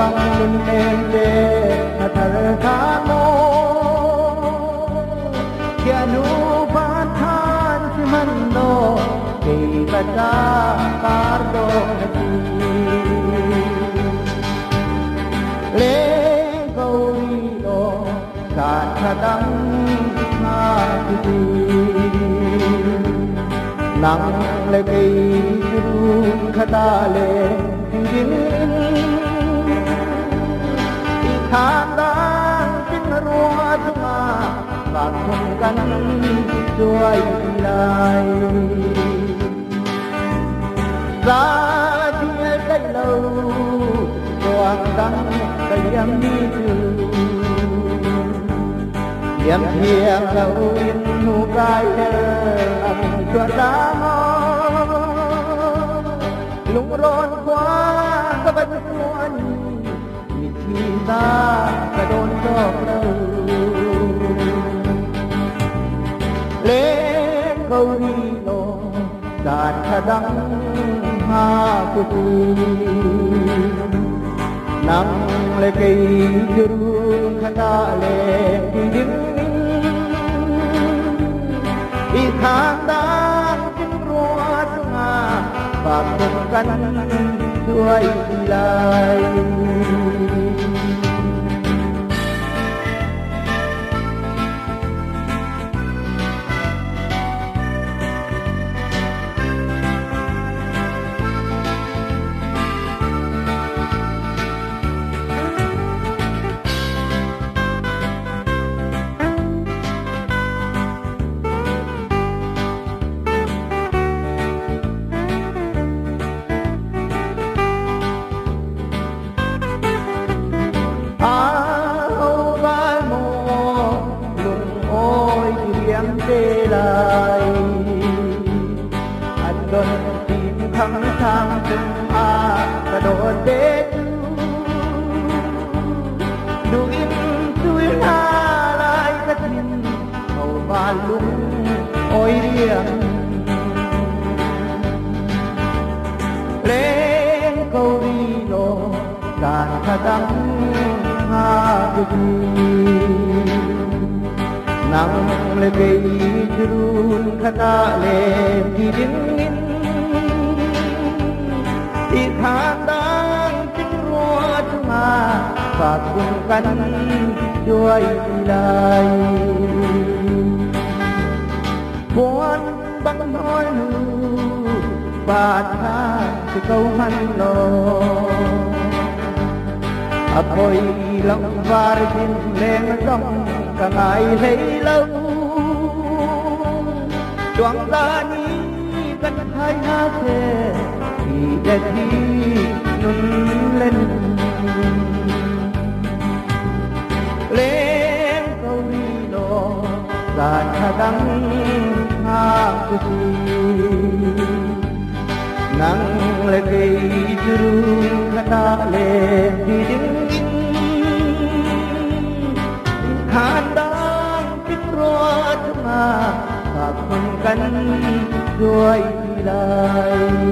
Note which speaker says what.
Speaker 1: bang nunente natarkano kianu pathan simando kay kada kardo nati le gaurilo kathadang nati nang le kay jurun khadale din ikhandang tinruat ma bakong kan joy lai ra dia dai lâu quang đăng kayam ni tu yam thiang lâu in nu gai am chua da lung ron quá các bạn xuânมีที่ตากระโดนดอกเล่นเกาหลีโลกาดขดังหากุฏินังเลกีจรุนขณะเล่นที่ดินอีกทางดังจึงรัวสง่าฝากคงกันด้วยลายอันดนทีมคำทางจึงอากระโดดเด็ดดูอินสุยหาลายกระทินเข้าบ้านลุงโอยเรียงเพลงเกาหลีโลการขดังหาบุตรีnang legay jurun kanale didingin ikhandang tinruat nga pagkungkan joy ilay buwan bang honu bata ikaw hanlo ako'y ilang vargin lengang cả ngày thấy lâu choáng ta ní gần hai ha thế thì đẹp đi nâng lên lên câu đi đó là cha đắng ha của chị nắng lên cây jurun kata lên đi đứng handang pinruat ma pagkungkan joy ilay